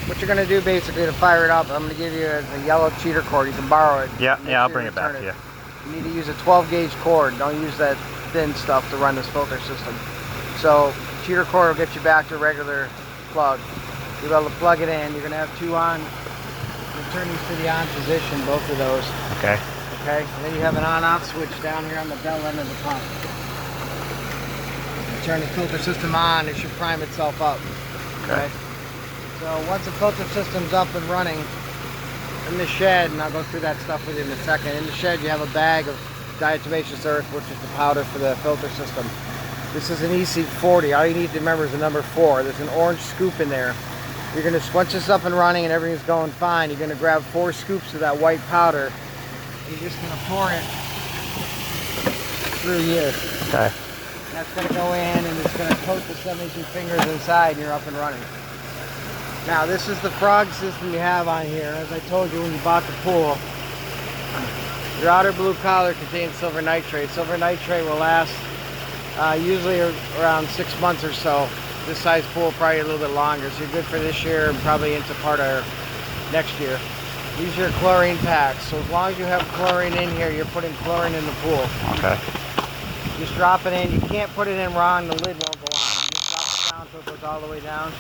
what you're gonna do basically to fire it up, I'm gonna give you a yellow cheater cord. You can borrow it. Yeah, I'll bring it back to you. You need to use a 12 gauge cord. Don't use that thin stuff to run this filter system. So cheater cord will get you back to a regular plug. You'll be able to plug it in. You're gonna have two on. You turn these to the on position, both of those. Okay. Okay. And then you have an on-off switch down here on the bell end of the pump. You turn the filter system on, it should prime itself up. Okay. So once the filter system's up and running, in the shed, and I'll go through that stuff with you in a second. In the shed, you have a bag of diatomaceous earth, which is the powder for the filter system. This is an EC40. All you need to remember is the number 4. There's an orange scoop in there. You're gonna, once it's up and running and everything's going fine, you're gonna grab 4 scoops of that white powder. You're just gonna pour it through here. Okay. That's gonna go in and it's gonna coat the 72 fingers inside and you're up and running. Now this is the frog system you have on here. As I told you when you bought the pool, your outer blue collar contains silver nitrate. Silver nitrate will last usually around 6 months or so. This size pool probably a little bit longer, so you're good for this year and probably into part of next year. These are your chlorine packs, so as long as you have chlorine in here, you're putting chlorine in the pool. Okay. Just drop it in. You can't put it in wrong, the lid won't go on. You just drop it down so it goes all the way down.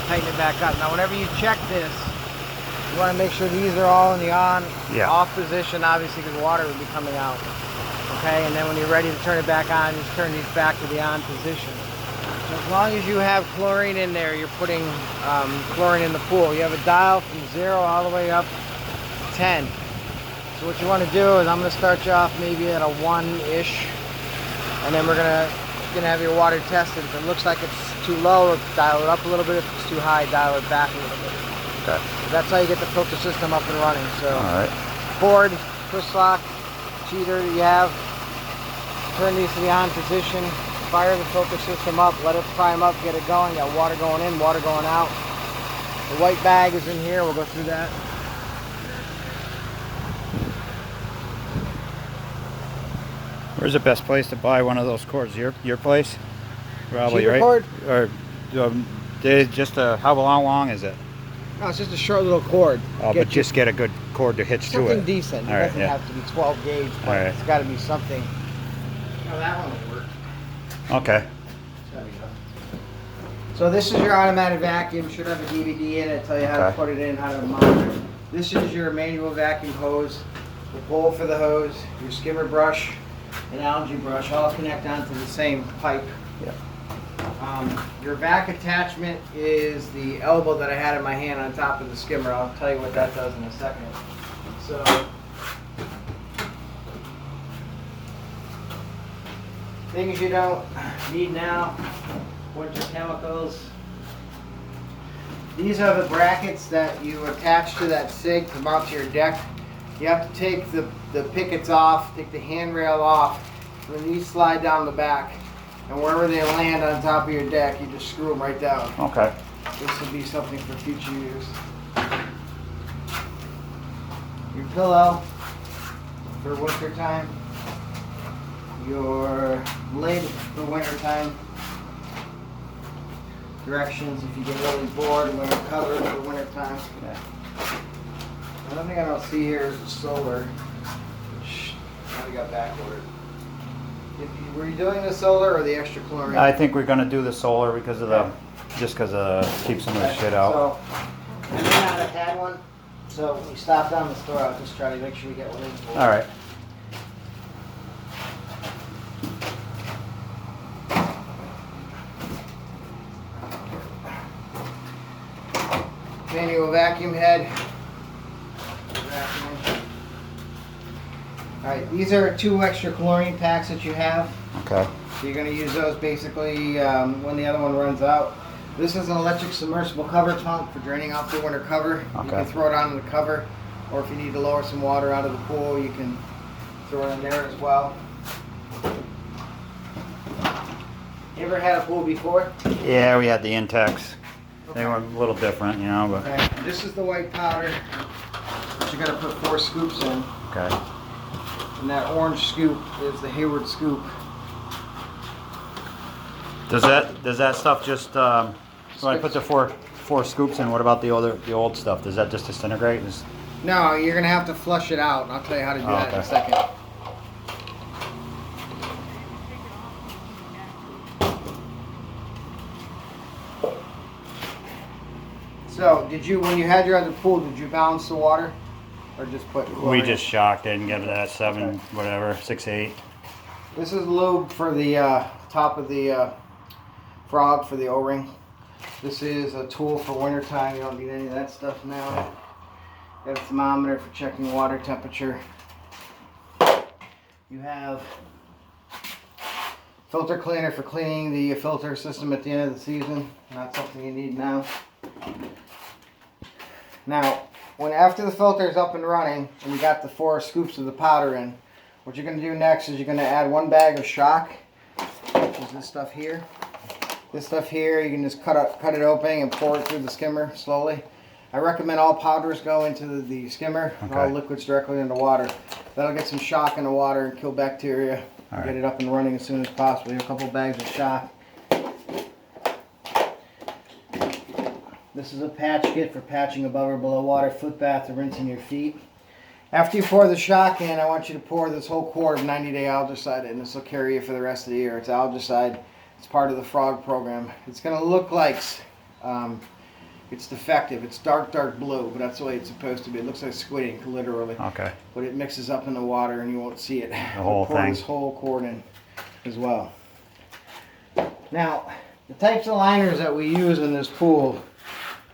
Tighten it back up. Now whenever you check this, you want to make sure these are all in the off position, obviously, because water would be coming out. Okay, and then when you're ready to turn it back on, just turn these back to the on position. So as long as you have chlorine in there, you're putting chlorine in the pool. You have a dial from 0 all the way up to 10. So what you want to do is I'm going to start you off maybe at a 1-ish, and then we're going to have your water tested. If it looks like it's too low, dial it up a little bit. If it's too high, dial it back a little bit. Okay. So that's how you get the filter system up and running. So all right. cord, twist lock, cheater you have, turn these to the on position, fire the filter system up, let it prime up, get it going. Got water going in, water going out. The white bag is in here. We'll go through that. Where's the best place to buy one of those cords? Your place? Probably, Cheater right? cord? Or they just how long is it? No, it's just a short little cord. Oh, but just get a good cord to hitch to it. Something decent. It doesn't have to be 12 gauge, but it's got to be something. Oh, that one will work. Okay. So this is your automatic vacuum. Should have a DVD in it. Tell you how to put it in, how to monitor it. This is your manual vacuum hose, the bowl for the hose, your skimmer brush, and algae brush, all connect onto the same pipe. Yeah. Your vac attachment is the elbow that I had in my hand on top of the skimmer. I'll tell you what that does in a second. So, things you don't need now, winter chemicals. These are the brackets that you attach to that SIG to mount to your deck. You have to take the pickets off, take the handrail off, and then these slide down the back. And wherever they land on top of your deck, you just screw them right down. Okay. This will be something for future use. Your pillow for winter time. Your lid for winter time. Directions if you get really bored, winter cover for winter time. Okay. Another thing I don't see here is the solar, which I got back ordered. Were you doing the solar or the extra chlorine? I think we're gonna do the solar because of the, just because keep some of the shit out. So, I may not have had one, so when we stop down the store, I'll just try to make sure we get one in for you. All right. Manual vacuum head. Alright, these are 2 extra chlorine packs that you have. Okay. So you're going to use those basically when the other one runs out. This is an electric submersible cover pump for draining off the winter cover. Okay. You can throw it onto the cover, or if you need to lower some water out of the pool, you can throw it in there as well. You ever had a pool before? Yeah, we had the Intex. They were a little different, you know, but. Okay. This is the white powder that you're going to put 4 scoops in. Okay. And that orange scoop is the Hayward scoop. Does that stuff just So I put the four scoops in. What about the old stuff? Does that just disintegrate? No, you're gonna have to flush it out. And I'll tell you how to do that in a second. So, when you had your other pool, did you balance the water? Or just put chlorine? We just shocked it and gave it that 7, whatever, 6, 8. This is lube for the top of the frog for the O-ring. This is a tool for wintertime. You don't need any of that stuff now. Got a thermometer for checking water temperature. You have filter cleaner for cleaning the filter system at the end of the season. Not something you need now. Now, after the filter is up and running and you got the 4 scoops of the powder in, what you're going to do next is you're going to add 1 bag of shock, which is this stuff here. This stuff here, you can just cut it open and pour it through the skimmer slowly. I recommend all powders go into the skimmer, and all liquids directly into water. That'll get some shock in the water and kill bacteria. Get it up and running as soon as possible. You have a couple bags of shock. This is a patch kit for patching above or below water, foot bath, or rinsing your feet. After you pour the shock in, I want you to pour this whole quart of 90-day algicide in. This will carry you for the rest of the year. It's algicide. It's part of the frog program. It's going to look like it's defective. It's dark blue, but that's the way it's supposed to be. It looks like squid ink, literally. Okay. But it mixes up in the water and you won't see it. The whole pour thing. this whole quart in as well. Now, the types of liners that we use in this pool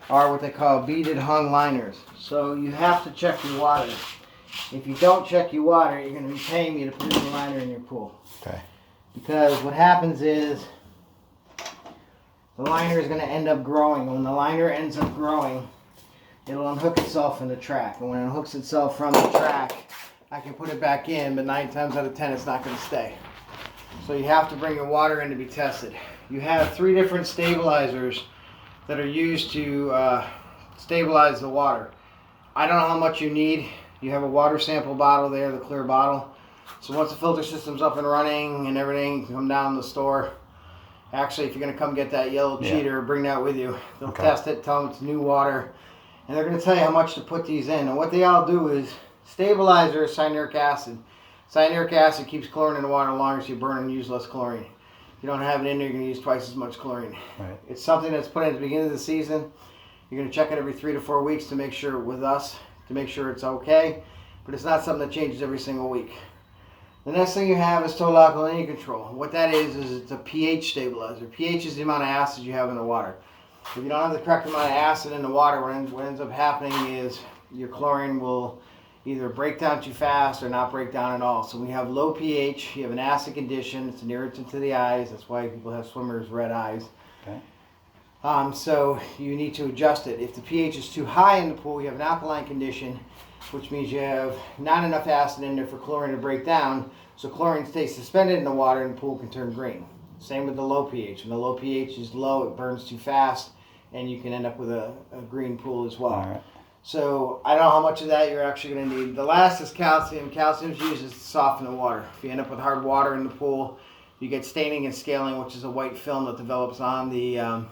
are what they call beaded hung liners. So you have to check your water. If you don't check your water, you're going to be paying me to put a liner in your pool. Okay. Because what happens is the liner is going to end up growing. When the liner ends up growing, it'll unhook itself from the track. And when it unhooks itself from the track, I can put it back in, but 9 times out of 10 it's not going to stay. So you have to bring your water in to be tested. You have 3 different stabilizers that are used to stabilize the water. I don't know how much you need. You have a water sample bottle there, the clear bottle. So once the filter system's up and running and everything, you can come down to the store. Actually, if you're going to come get that yellow cheater, bring that with you. They'll test it, tell them it's new water, and they're going to tell you how much to put these in. And what they all do is stabilizer is cyanuric acid. Cyanuric acid keeps chlorine in the water longer, so you burn and use less chlorine. If you don't have it in there, you're going to use twice as much chlorine. Right. It's something that's put in at the beginning of the season. You're going to check it every 3 to 4 weeks to make sure with us, to make sure it's okay. But it's not something that changes every single week. The next thing you have is total alkalinity control. What that is it's a pH stabilizer. pH is the amount of acid you have in the water. If you don't have the correct amount of acid in the water, what ends up happening is your chlorine will either break down too fast or not break down at all. So when you have low pH, you have an acid condition, it's an irritant to the eyes. That's why people have swimmers' red eyes. Okay. So you need to adjust it. If the pH is too high in the pool, you have an alkaline condition, which means you have not enough acid in there for chlorine to break down, so chlorine stays suspended in the water and the pool can turn green. Same with the low pH. When the low pH is low, it burns too fast, and you can end up with a green pool as well. All right. So I don't know how much of that you're actually going to need. The last is calcium. Calcium is used to soften the water. If you end up with hard water in the pool, you get staining and scaling, which is a white film that develops on the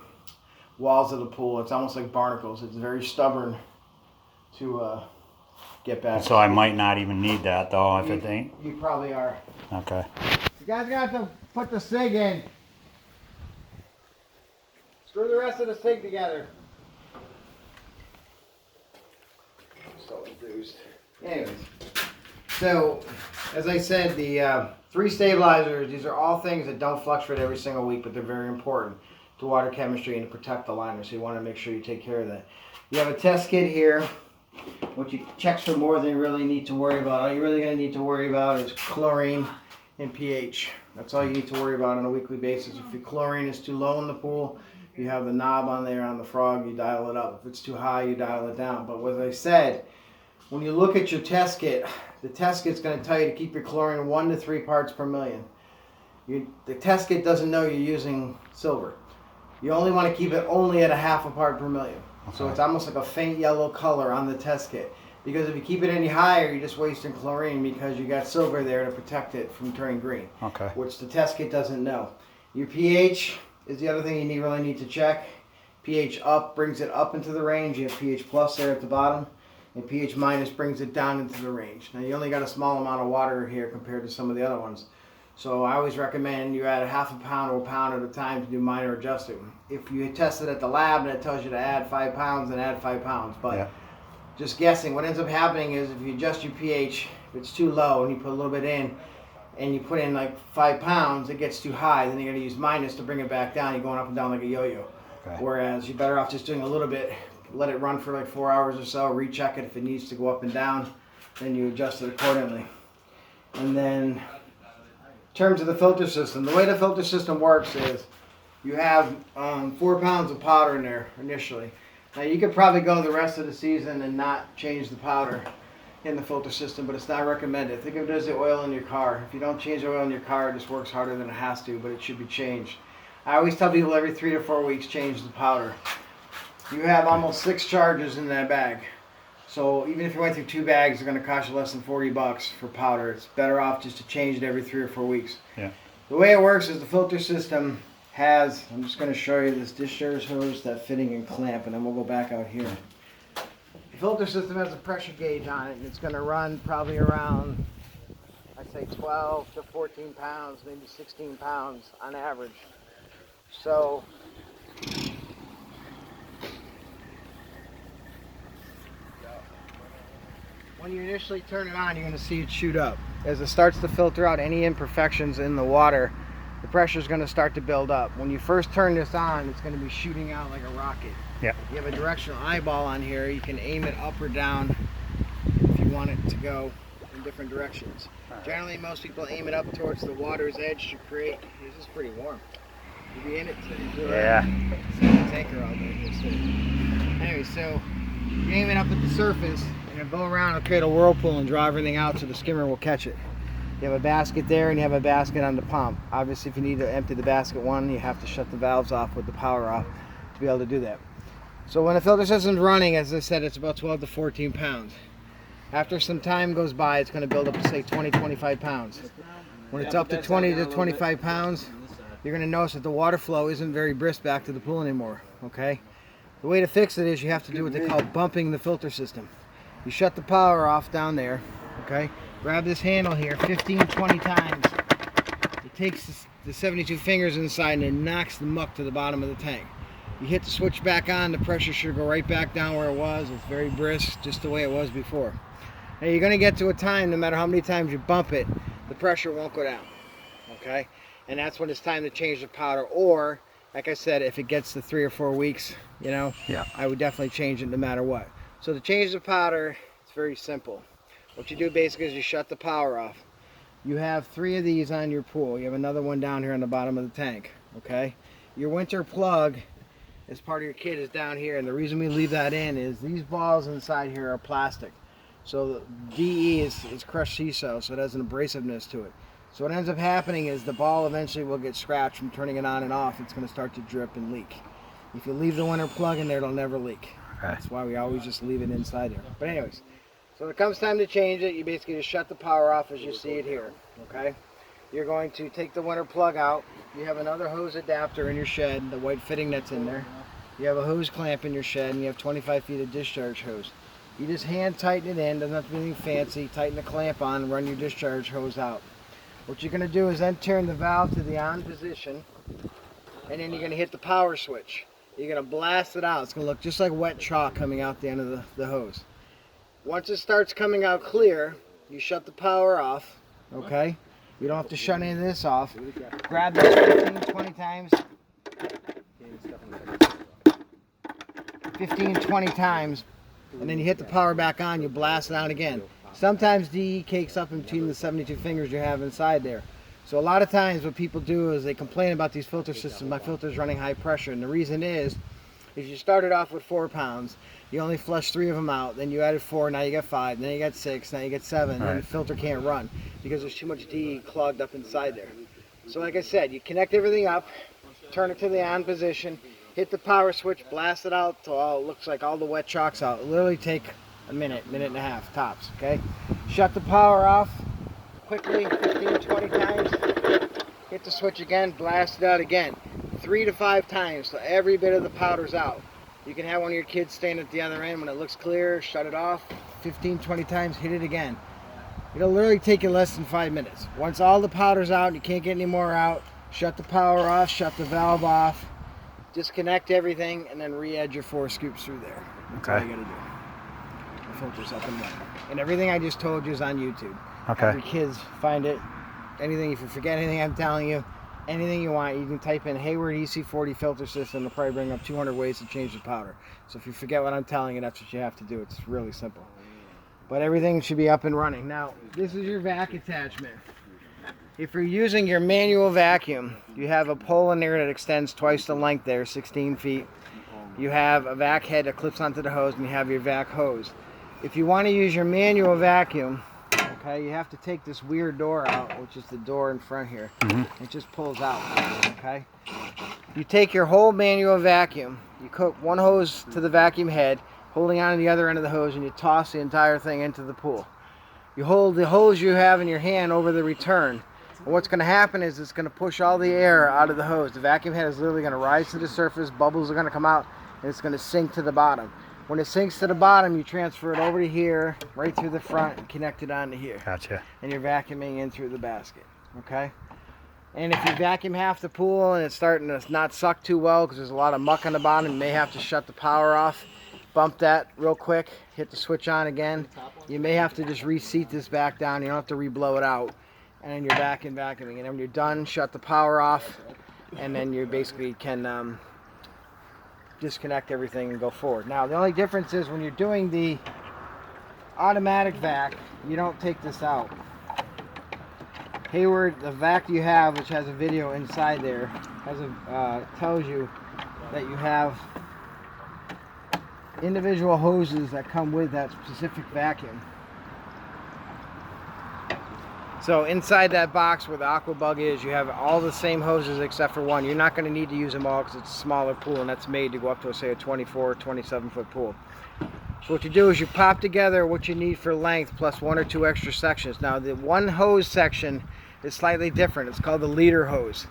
walls of the pool. It's almost like barnacles. It's very stubborn to get back. So I might not even need that though if it ain't. You probably are. Okay. You guys are going to have to put the SIG in. Screw the rest of the SIG together. So enthused. Anyways, so as I said, the 3 stabilizers, these are all things that don't fluctuate every single week, but they're very important to water chemistry and to protect the liner, so you want to make sure you take care of that. You have a test kit here, which checks for more than you really need to worry about. All you're really going to need to worry about is chlorine and pH. That's all you need to worry about on a weekly basis. If your chlorine is too low in the pool, you have the knob on there on the frog, you dial it up. If it's too high, you dial it down. But as I said, when you look at your test kit, the test kit's going to tell you to keep your chlorine 1 to 3 parts per million. The test kit doesn't know you're using silver. You only want to keep it only at a 1/2 part per million. Okay. So it's almost like a faint yellow color on the test kit. Because if you keep it any higher, you're just wasting chlorine because you got silver there to protect it from turning green. Okay. Which the test kit doesn't know. Your pH is the other thing you really need to check. pH up brings it up into the range. You have pH plus there at the bottom, and pH minus brings it down into the range. Now you only got a small amount of water here compared to some of the other ones. So I always recommend you add a half a pound or a pound at a time to do minor adjusting. If you test it at the lab and it tells you to add 5 pounds, then add 5 pounds. But just guessing, what ends up happening is if you adjust your pH, if it's too low and you put a little bit in, and you put in like 5 pounds, it gets too high, then you're going to use minus to bring it back down. You're going up and down like a yo-yo. Okay. Whereas you're better off just doing a little bit, let it run for like 4 hours or so, recheck it if it needs to go up and down, then you adjust it accordingly. And then in terms of the filter system, the way the filter system works is you have 4 pounds of powder in there initially. Now you could probably go the rest of the season and not change the powder in the filter system, but it's not recommended. Think of it as the oil in your car. If you don't change the oil in your car, it just works harder than it has to, but it should be changed. I always tell people every 3 to 4 weeks change the powder. You have almost 6 charges in that bag. So even if you went through 2 bags, it's going to cost you less than $40 for powder. It's better off just to change it every 3 or 4 weeks. Yeah. The way it works is the filter system has, I'm just going to show you this discharge hose, that fitting and clamp, and then we'll go back out here. The filter system has a pressure gauge on it, and it's going to run probably around, I'd say 12 to 14 pounds, maybe 16 pounds on average. So when you initially turn it on, you're going to see it shoot up. As it starts to filter out any imperfections in the water, the pressure is going to start to build up. When you first turn this on, it's going to be shooting out like a rocket. Yeah. You have a directional eyeball on here. You can aim it up or down if you want it to go in different directions. Generally, most people aim it up towards the water's edge to create. This is pretty warm. You'll be in it today. Yeah. Tanker out there. Anyway, so you aim it up at the surface, and it'll go around and create a whirlpool and draw everything out so the skimmer will catch it. You have a basket there, and you have a basket on the pump. Obviously, if you need to empty the basket one, you have to shut the valves off with the power off to be able to do that. So when the filter system's running, as I said, it's about 12 to 14 pounds. After some time goes by, it's going to build up to say 20, 25 pounds. When it's up to 20 to 25 pounds, you're going to notice that the water flow isn't very brisk back to the pool anymore. Okay? The way to fix it is you have to do what they call bumping the filter system. You shut the power off down there. Okay? Grab this handle here 15, 20 times. It takes the 72 fingers inside and it knocks the muck to the bottom of the tank. You hit the switch back on, the pressure should go right back down where it was. It's very brisk, just the way it was before. Now you're going to get to a time, no matter how many times you bump it, the pressure won't go down. Okay? And that's when it's time to change the powder. Or, like I said, if it gets to 3 or 4 weeks, you know, I would definitely change it no matter what. So to change the powder, it's very simple. What you do basically is you shut the power off. You have 3 of these on your pool. You have another one down here on the bottom of the tank. Okay? Your winter plug as part of your kit is down here, and the reason we leave that in is these balls inside here are plastic. So the DE is crushed sea salt, so it has an abrasiveness to it. So what ends up happening is the ball eventually will get scratched from turning it on and off. It's going to start to drip and leak. If you leave the winter plug in there, it'll never leak. Okay. That's why we always just leave it inside there. But anyways, so when it comes time to change it, you basically just shut the power off as you see it here. Okay? You're going to take the winter plug out. You have another hose adapter in your shed, the white fitting that's in there. You have a hose clamp in your shed, and you have 25 feet of discharge hose. You just hand tighten it in, doesn't have to be anything fancy. Tighten the clamp on and run your discharge hose out. What you're going to do is then turn the valve to the on position, and then you're going to hit the power switch. You're going to blast it out. It's going to look just like wet chalk coming out the end of the hose. Once it starts coming out clear, you shut the power off, okay? You don't have to shut any of this off. Grab this 15, 20 times. 15, 20 times, and then you hit the power back on, you blast it out again. Sometimes DE cakes up in between the 72 fingers you have inside there. So a lot of times what people do is they complain about these filter systems. My filter's running high pressure, and the reason is, if you started off with 4 pounds, you only flushed 3 of them out, then you added 4, now you got 5, then you got 6, now you get 7, and the filter can't run because there's too much DE clogged up inside there. So like I said, you connect everything up, turn it to the on position, hit the power switch, blast it out till it looks like all the wet chalk's out. It'll literally take a minute, minute and a half tops, okay? Shut the power off quickly, 15, 20 times. Hit the switch again, blast it out again. 3 to 5 times so every bit of the powder's out. You can have one of your kids stand at the other end. When it looks clear, shut it off. 15, 20 times, hit it again. It'll literally take you less than 5 minutes. Once all the powder's out and you can't get any more out, shut the power off, shut the valve off, disconnect everything, and then re-edge your 4 scoops through there. That's all you gotta do. The filter's up and running. And everything I just told you is on YouTube. Okay. Have your kids find it. Anything, if you forget anything I'm telling you, anything you want, you can type in Hayward EC40 filter system. It'll probably bring up 200 ways to change the powder. So if you forget what I'm telling you, that's what you have to do. It's really simple. But everything should be up and running. Now, this is your vac attachment. If you're using your manual vacuum, you have a pole in there that extends twice the length there, 16 feet. You have a vac head that clips onto the hose, and you have your vac hose. If you want to use your manual vacuum, okay, you have to take this weird door out, which is the door in front here. It just pulls out, okay? You take your whole manual vacuum, you hook one hose to the vacuum head, holding on to the other end of the hose, and you toss the entire thing into the pool. You hold the hose you have in your hand over the return. And what's going to happen is it's going to push all the air out of the hose. The vacuum head is literally going to rise to the surface, bubbles are going to come out, and it's going to sink to the bottom. When it sinks to the bottom, you transfer it over to here, right through the front, and connect it onto here. Gotcha. And you're vacuuming in through the basket, okay? And if you vacuum half the pool and it's starting to not suck too well because there's a lot of muck on the bottom, you may have to shut the power off. Bump that real quick, hit the switch on again. You may have to just reseat this back down. You don't have to re-blow it out. And then you're back in vacuuming. And then when you're done, shut the power off. And then you basically can disconnect everything and go forward. Now, the only difference is when you're doing the automatic vac, you don't take this out. Hayward, the vac you have, which has a video inside there, has a tells you that you have individual hoses that come with that specific vacuum. So inside that box where the aqua bug is, you have all the same hoses except for one. You're not going to need to use them all because it's a smaller pool and that's made to go up to, say, a 24 or 27 foot pool. So what you do is you pop together what you need for length plus 1 or 2 extra sections. Now the one hose section is slightly different. It's called the leader hose.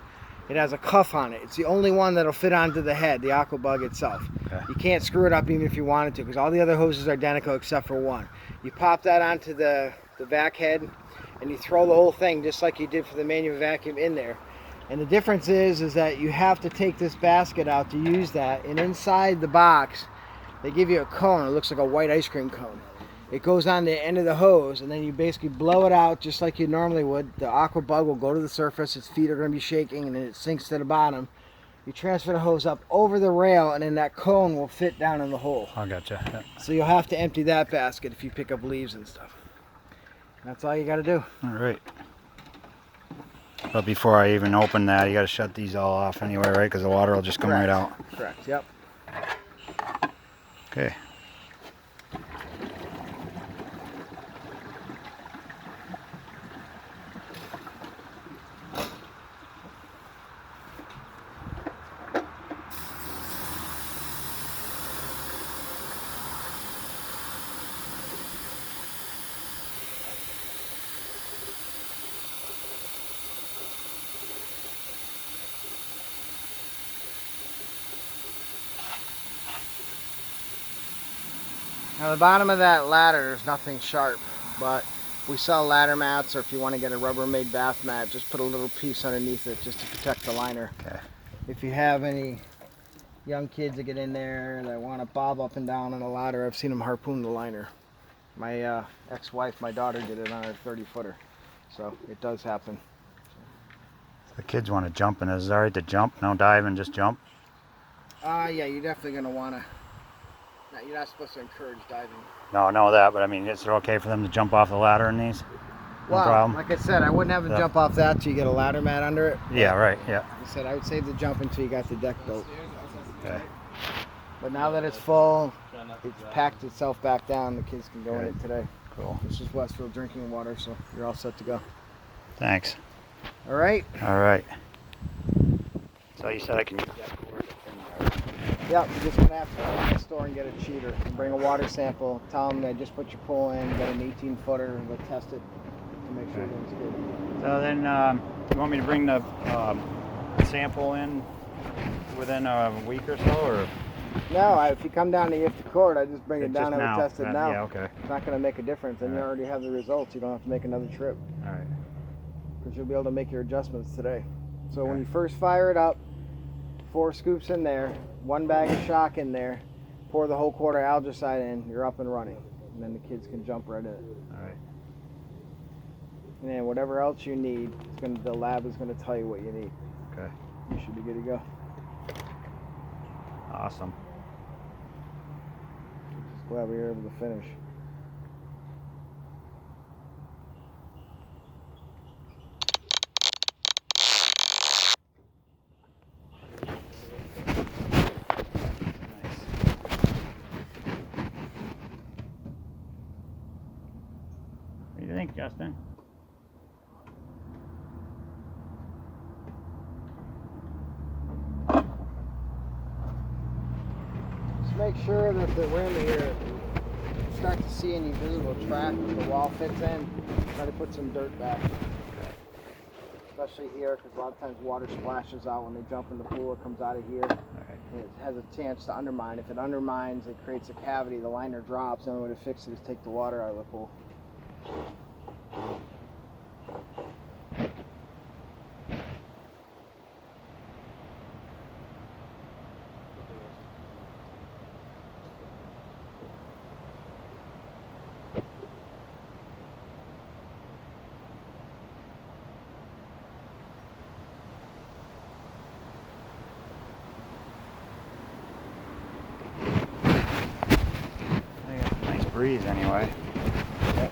It has a cuff on it. It's the only one that'll fit onto the head, the aqua bug itself. Okay. You can't screw it up even if you wanted to because all the other hoses are identical except for one. You pop that onto the vac head and you throw the whole thing just like you did for the manual vacuum in there. And the difference is that you have to take this basket out to use that, and inside the box they give you a cone. It looks like a white ice cream cone. It goes on the end of the hose and then you basically blow it out just like you normally would. The aqua bug will go to the surface, its feet are going to be shaking, and then it sinks to the bottom. You transfer the hose up over the rail and then that cone will fit down in the hole. I gotcha. Yeah. So you'll have to empty that basket if you pick up leaves and stuff. That's all you got to do. All right. But before I even open that, you got to shut these all off anyway, right? Because the water will just come right out. Correct, yep. Okay. Now the bottom of that ladder, there's nothing sharp, but we sell ladder mats, or if you want to get a Rubbermaid bath mat, just put a little piece underneath it just to protect the liner. Okay. If you have any young kids that get in there that want to bob up and down on a ladder, I've seen them harpoon the liner. My ex-wife, my daughter, did it on her 30-footer, so it does happen. The kids want to jump in. Is it all right to jump? No dive and just jump? Yeah, you're definitely going to want to. No, you're not supposed to encourage diving. No, I know that, but I mean, is it okay for them to jump off the ladder in these? No well, problem. like I said, I wouldn't have them jump off that till you get a ladder mat under it. Yeah, right, yeah. Like I said, I would save the jump until you got the deck built. Okay. But now that it's full, it's packed itself back down. The kids can go in it today. Cool. This is Westfield drinking water, so you're all set to go. Thanks. All right? All right. So you said I can use that cord. Yep, you're just going to have to go to the store and get a cheater. And bring a water sample. Tell them that just put your pull in, get an 18-footer, and we'll test it to make sure everything's good. So then, you want me to bring the sample in within a week or so, or No, if you come down to Ifta Court, I just bring it down just and now? we test it now. Yeah, okay. It's not going to make a difference, and you Alright. already have the results. You don't have to make another trip All right. because you'll be able to make your adjustments today. So when Okay. you first fire it up, 4 scoops in there, 1 bag of shock in there, pour the whole quarter algicide in, you're up and running. And then the kids can jump right in. All right. And then whatever else you need, the lab is going to tell you what you need. Okay. You should be good to go. Awesome. Just glad we were able to finish. Nice. What do you think, Justin? Just make sure that the rim here, you start to see any visible track that the wall fits in. Try to put some dirt back. Especially here, because a lot of times water splashes out when they jump in the pool. It comes out of here. All right. And it has a chance to undermine. If it undermines, it creates a cavity. The liner drops. The only way to fix it is take the water out of the pool. Nice breeze anyway. Yep.